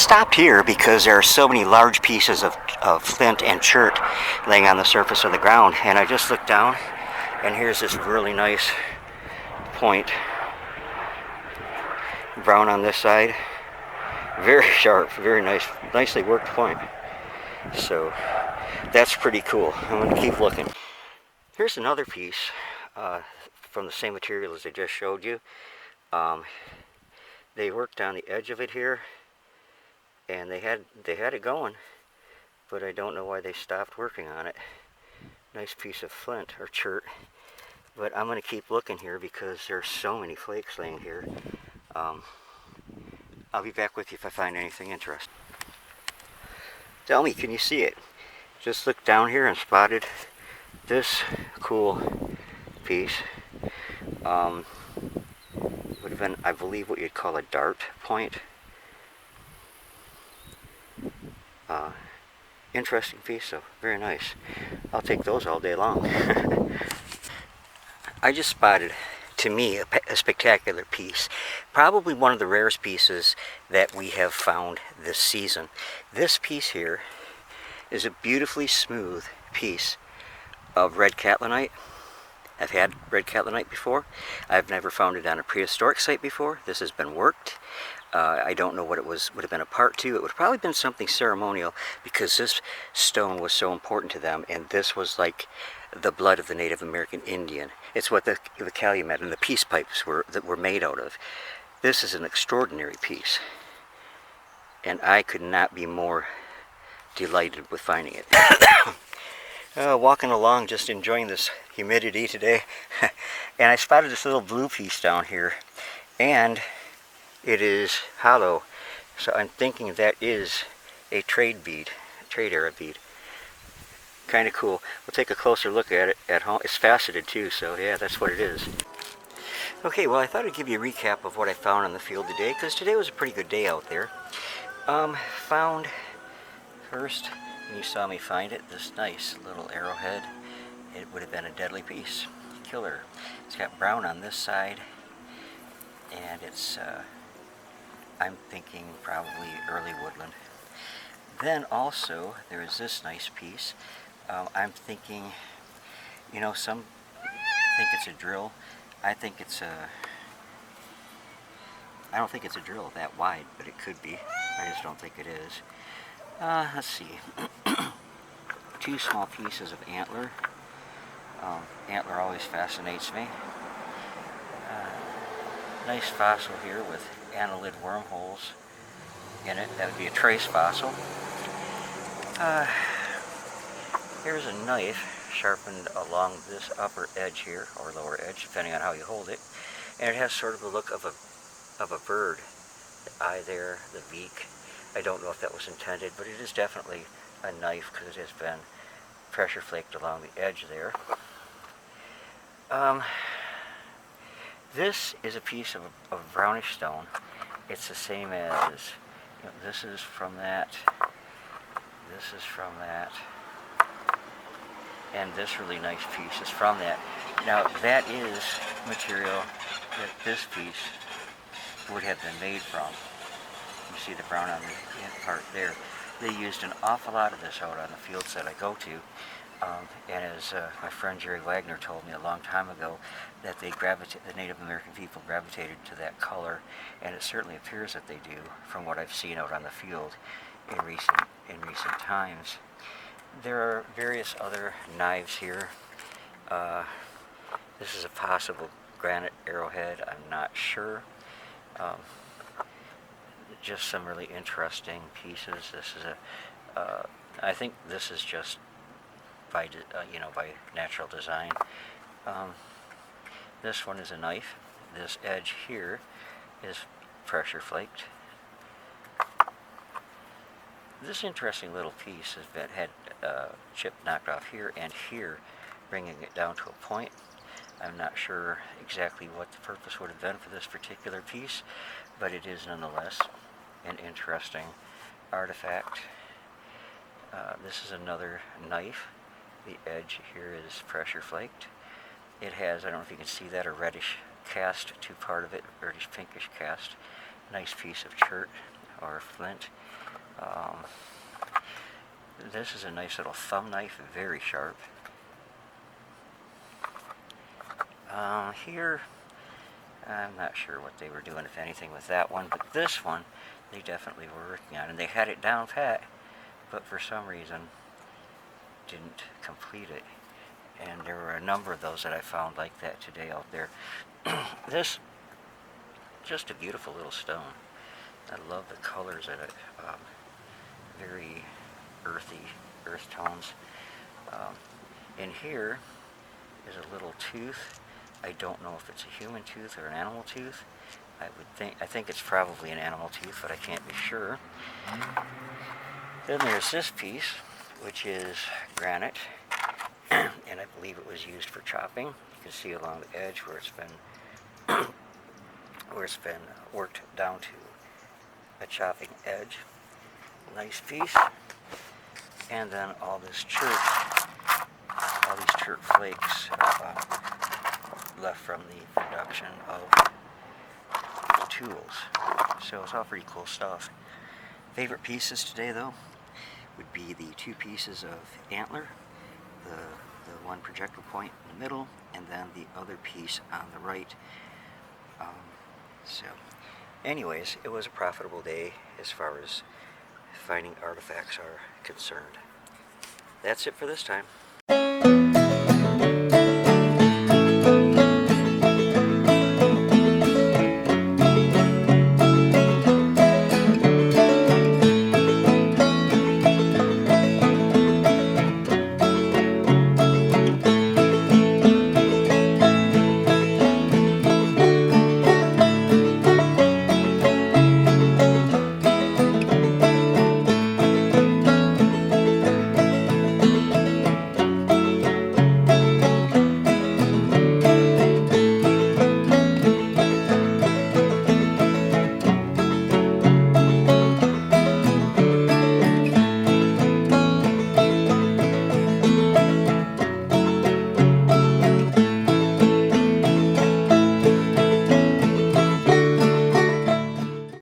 stopped here because there are so many large pieces of flint and chert laying on the surface of the ground, and I just looked down and here's this really nice point, brown on this side, very sharp, very nice, nicely worked point. So that's pretty cool. I'm going to keep looking. Here's another piece from the same material as I just showed you. They worked on the edge of it here, and they had it going, but I don't know why they stopped working on it. Nice piece of flint or chert, but I'm going to keep looking here because there's so many flakes laying here. I'll be back with you if I find anything interesting. Tell me, can you see it? Just looked down here and spotted this cool piece. Would have been, I believe, what you'd call a dart point. Interesting piece, so very nice. I'll take those all day long. I just spotted, to me, a spectacular piece. Probably one of the rarest pieces that we have found this season. This piece here is a beautifully smooth piece of red catlinite. I've had red catlinite before. I've never found it on a prehistoric site before. This has been worked. I don't know what it would have been a part to. It would have probably been something ceremonial because this stone was so important to them, and this was like the blood of the Native American Indian. It's what the calumet and the peace pipes were made out of. This is an extraordinary piece, and I could not be more delighted with finding it. Walking along, just enjoying this humidity today, and I spotted this little blue piece down here, and it is hollow, so I'm thinking that is a trade era bead. Kind of cool. We'll take a closer look at it at home. It's faceted too, so yeah, that's what it is. Okay, well, I thought I'd give you a recap of what I found on the field today, because today was a pretty good day out there. Found first, and you saw me find it, this nice little arrowhead. It would have been a deadly piece. Killer. It's got brown on this side, and it's I'm thinking probably early woodland. Then also there is this nice piece. I'm thinking, you know, some think it's a drill. I think it's a, I don't think it's a drill that wide, but it could be. I just don't think it is. Let's see. Two small pieces of antler. Antler always fascinates me. Nice fossil here with annelid wormholes in it. That would be a trace fossil. Here's a knife sharpened along this upper edge here, or lower edge, depending on how you hold it. And it has sort of a look of a bird. The eye there, the beak. I don't know if that was intended, but it is definitely a knife because it has been pressure flaked along the edge there. This is a piece of brownish stone. It's the same as, you know, this is from that, this is from that, and this really nice piece is from that. Now that is material that this piece would have been made from. You see the brown on the part there. They used an awful lot of this out on the fields that I go to. And as my friend Jerry Wagner told me a long time ago, that the Native American people gravitated to that color, and it certainly appears that they do from what I've seen out on the field in recent times. There are various other knives here. This is a possible granite arrowhead, I'm not sure. Just some really interesting pieces. This is I think this is just by natural design. This one is a knife. This edge here is pressure flaked. This interesting little piece has had chip knocked off here and here, bringing it down to a point. I'm not sure exactly what the purpose would have been for this particular piece, but it is nonetheless an interesting artifact. This is another knife. The edge here is pressure flaked. It has, I don't know if you can see that, a reddish cast to part of it, reddish pinkish cast. Nice piece of chert or flint. Um, this is a nice little thumb knife, very sharp. Here, I'm not sure what they were doing, if anything, with that one, but this one, they definitely were working on, and they had it down pat, but for some reason, didn't complete it. And there were a number of those that I found like that today out there. This, just a beautiful little stone. I love the colors in it. Very earthy, earth tones. In here is a little tooth. I don't know if it's a human tooth or an animal tooth. I think it's probably an animal tooth, but I can't be sure. Then there's this piece, which is granite, and I believe it was used for chopping. You can see along the edge where it's been worked down to a chopping edge. Nice piece. And then all these chert flakes left from the production of tools. So it's all pretty cool stuff. Favorite pieces today, though, would be the two pieces of antler, the one projectile point in the middle, and then the other piece on the right. So anyways, it was a profitable day as far as finding artifacts are concerned. That's it for this time.